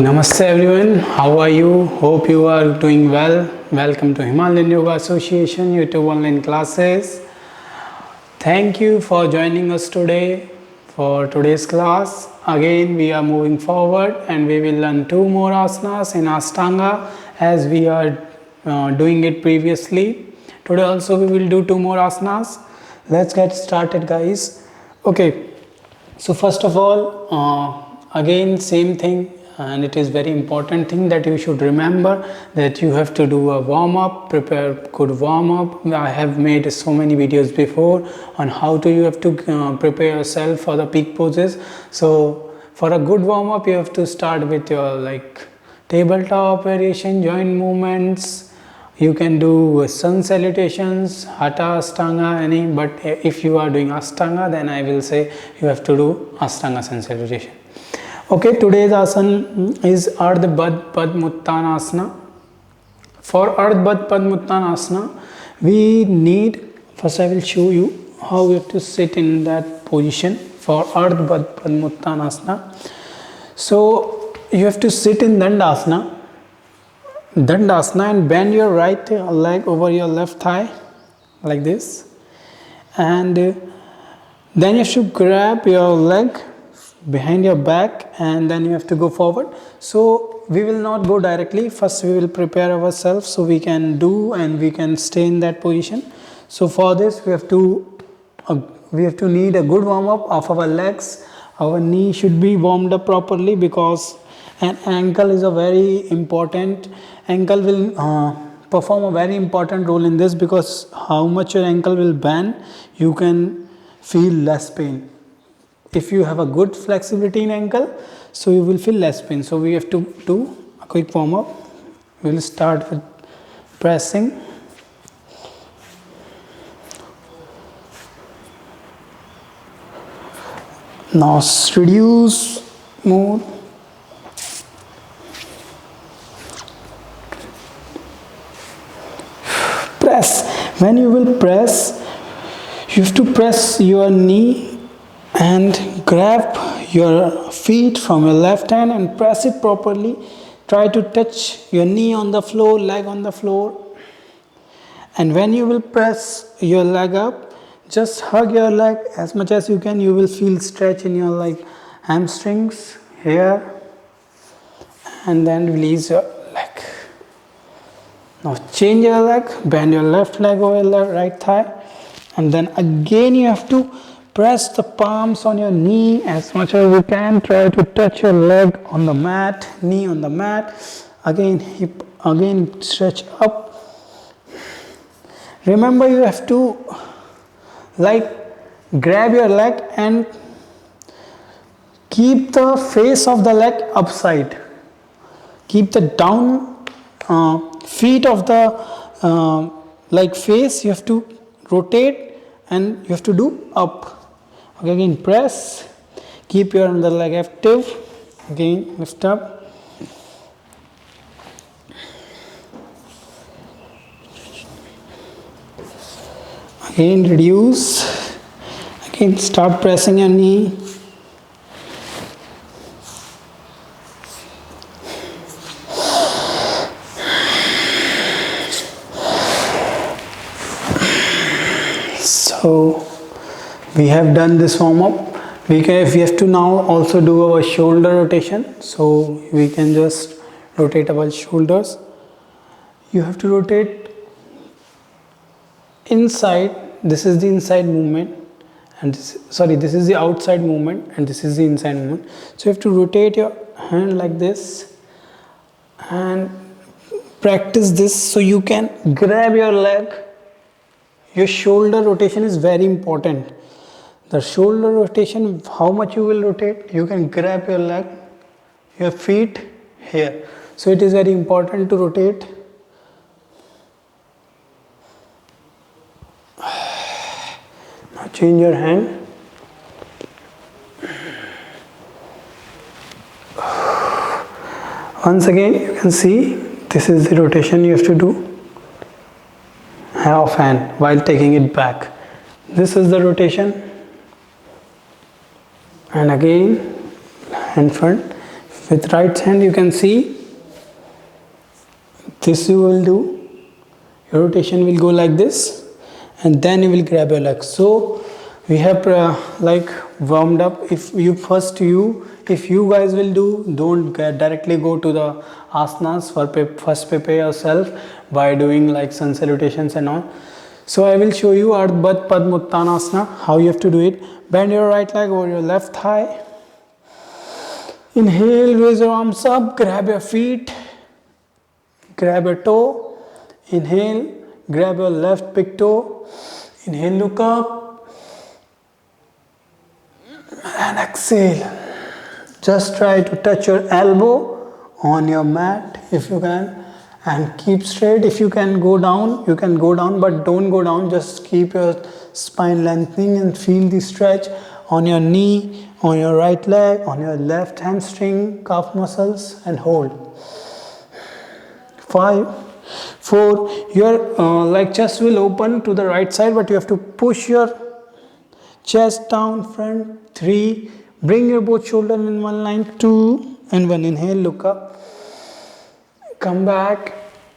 namaste everyone. How are you? Hope you are doing well. Welcome to Himalayan Yoga Association YouTube online classes. Thank you for joining us today for today's class. Again, we are moving forward and we will learn two more asanas in Ashtanga as we are doing it previously. Today also we will do two more asanas. Let's get started, guys. Okay, so first of all, again same thing, and it is very important thing that you should remember that you have to do a warm-up, prepare good warm-up. I have made so many videos before on how to you have to prepare yourself for the peak poses. So for a good warm-up you have to start with your like tabletop variation, joint movements. You can do sun salutations, hatha, ashtanga, any, but if you are doing ashtanga, then I will say you have to do ashtanga sun salutation. Okay, today's asana is Ardha Padmuttanasana. For Ardha Padmuttanasana, we need, first I will show you how you have to sit in that position for Ardha Padmuttanasana. So you have to sit in Dandasana. Dandasana, and bend your right leg over your left thigh like this, and then you should grab your leg behind your back and then you have to go forward. So we will not go directly. First we will prepare ourselves so we can do and we can stay in that position. So for this we have to need a good warm up of our legs. Our knee should be warmed up properly because an ankle is a very important, ankle will perform a very important role in this, because how much your ankle will bend, you can feel less pain. If you have a good flexibility in ankle, so you will feel less pain. So we have to do a quick warm up. We will start with pressing. Now reduce mode. Press. When you will press, you have to press your knee and grab your feet from your left hand and press it properly. Try to touch your knee on the floor, leg on the floor. And when you will press your leg up, just hug your leg as much as you can. You will feel stretch in your like hamstrings here, and then release your leg. Now change your leg, bend your left leg over your right thigh, and then again you have to press the palms on your knee as much as you can. Try to touch your leg on the mat, knee on the mat. Again, hip, again stretch up. Remember, you have to like grab your leg and keep the face of the leg upside. Keep the down feet of the like face, you have to rotate and you have to do up. Okay, again press, keep your under leg active, again lift up. Again reduce, again start pressing your knee. So we have done this warm up. We have to now also do our shoulder rotation. So we can just rotate our shoulders. You have to rotate inside. This is the inside movement, and this is the outside movement, and this is the inside movement. So you have to rotate your hand like this and practice this so you can grab your leg. Your shoulder rotation is very important. The shoulder rotation, how much you will rotate, you can grab your leg, your feet here. So it is very important to rotate. Now change your hand. Once again, you can see this is the rotation you have to do. Half hand while taking it back. This is the rotation, and again hand front. With right hand you can see this you will do. Your rotation will go like this, and then you will grab your leg. So we have like warmed up. If you guys will do, don't directly go to the asanas. First prepare yourself by doing like sun salutations and all. So I will show you Ardha Padma Uttanasana, how you have to do it. Bend your right leg over your left thigh. Inhale, raise your arms up, grab your feet, grab your toe. Inhale, grab your left big toe. Inhale, look up, and exhale. Just try to touch your elbow on your mat if you can, and keep straight. If you can go down, you can go down, but don't go down. Just keep your spine lengthening and feel the stretch on your knee, on your right leg, on your left hamstring, calf muscles, and hold. 5, 4, your like chest will open to the right side, but you have to push your chest down front. 3, bring your both shoulders in one line. 2 and 1. Inhale, look up, come back,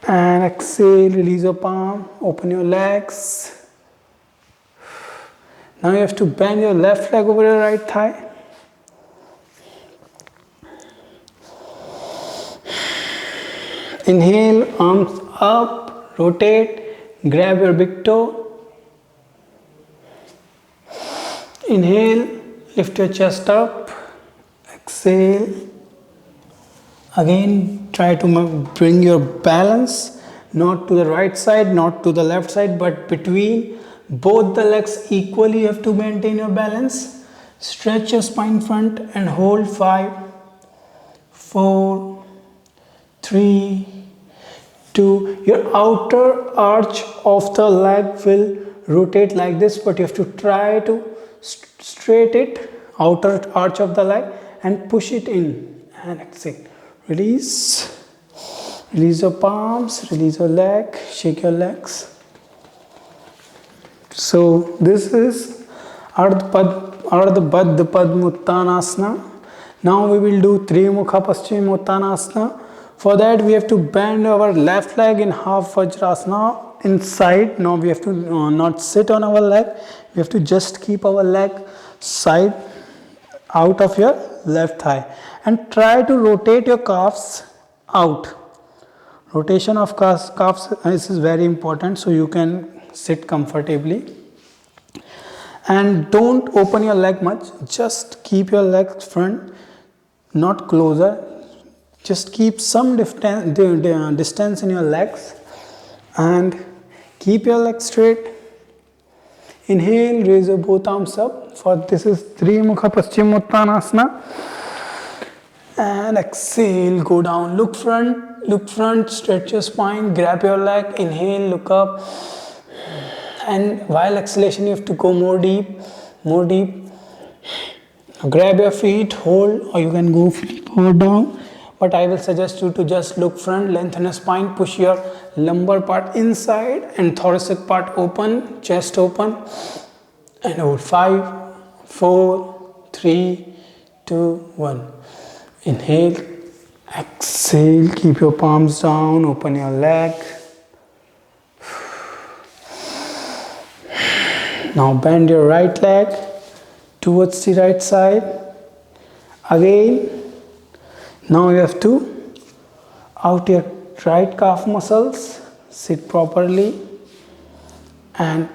and exhale, release your palm, open your legs. Now you have to bend your left leg over your right thigh. Inhale, arms up, rotate, grab your big toe. Inhale, lift your chest up, exhale. Again, try to bring your balance, not to the right side, not to the left side, but between both the legs equally. You have to maintain your balance. Stretch your spine front and hold. 5, 4, 3, 2. Your outer arch of the leg will rotate like this, but you have to try to straight it, outer arch of the leg, and push it in, and exhale. Release your palms, release your leg, shake your legs. So this is Ardha Padma Uttanasana. Now we will do Trimukha Paschima Uttanasana. For that we have to bend our left leg in half Vajrasana inside. Now we have to not sit on our leg. We have to just keep our leg side out of your left thigh, and try to rotate your calves out. Rotation of calves is very important, so you can sit comfortably. And don't open your leg much, just keep your legs front, not closer. Just keep some distance in your legs, and keep your legs straight. Inhale, raise your both arms up. For this is Trimukha Paschima Uttanasana. And exhale, go down, look front, stretch your spine, grab your leg. Inhale, look up, and while exhalation you have to go more deep. Grab your feet, hold, or you can go forward down, but I will suggest you to just look front, lengthen your spine, push your lumbar part inside and thoracic part open, chest open, and hold. 5, 4, 3, 2, 1. Inhale, exhale, keep your palms down, open your leg. Now bend your right leg towards the right side. Again, now you have to out your right calf muscles, sit properly, and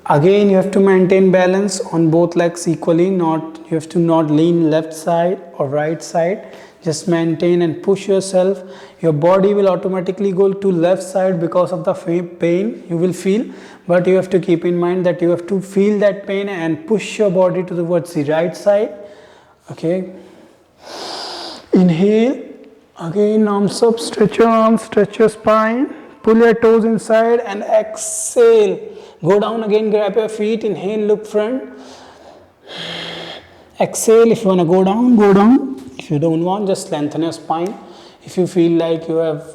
again you have to maintain balance on both legs equally. You have to not lean left side or right side. Just maintain and push yourself. Your body will automatically go to left side because of the pain you will feel, but you have to keep in mind that you have to feel that pain and push your body towards the right side. Okay. Inhale, again arms up, stretch your arms, stretch your spine, pull your toes inside, and exhale. Go down again, grab your feet. Inhale, look front. Exhale, if you want to go down, go down. If you don't want, just lengthen your spine. If you feel like you have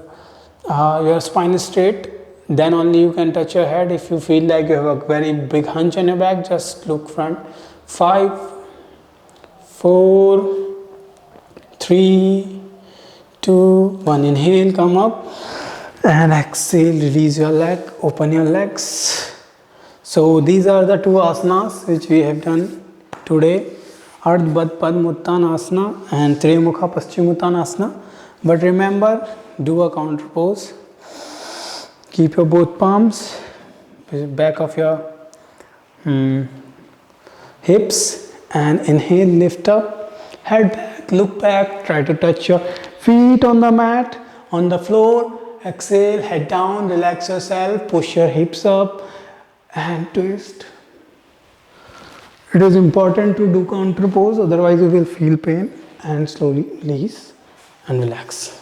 your spine is straight, then only you can touch your head. If you feel like you have a very big hunch on your back, just look front. 5, 4, 3, 2, 1. Inhale, come up, and exhale, release your leg, open your legs. So these are the 2 asanas which we have done today, Ardha Padma Uttanasana and Triyamukha Paschimottanasana. But remember, do a counter pose. Keep your both palms back of your hips, and inhale, lift up, head back, look back, try to touch your feet on the mat, on the floor. Exhale, head down, relax yourself, push your hips up and twist. It is important to do counter pose, otherwise you will feel pain, and slowly release and relax.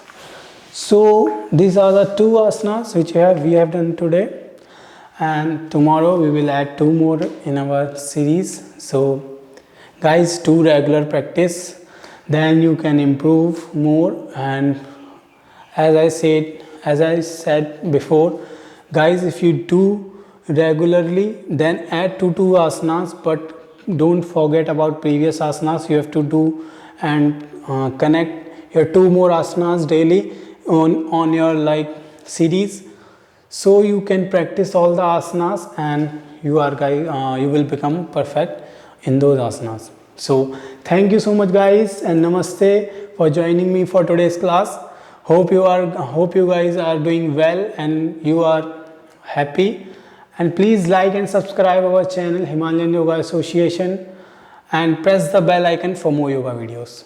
So these are the 2 asanas which we have done today, and tomorrow we will add 2 more in our series. So guys, do regular practice, then you can improve more. And as I said before, guys, if you do regularly, then add 2 asanas, but don't forget about previous asanas. You have to do and connect your 2 more asanas daily on your series, so you can practice all the asanas, and you will become perfect in those asanas. So thank you so much guys, and namaste for joining me for today's class. Hope you guys are doing well and you are happy. And please like and subscribe our channel Himalayan Yoga Association, and press the bell icon for more yoga videos.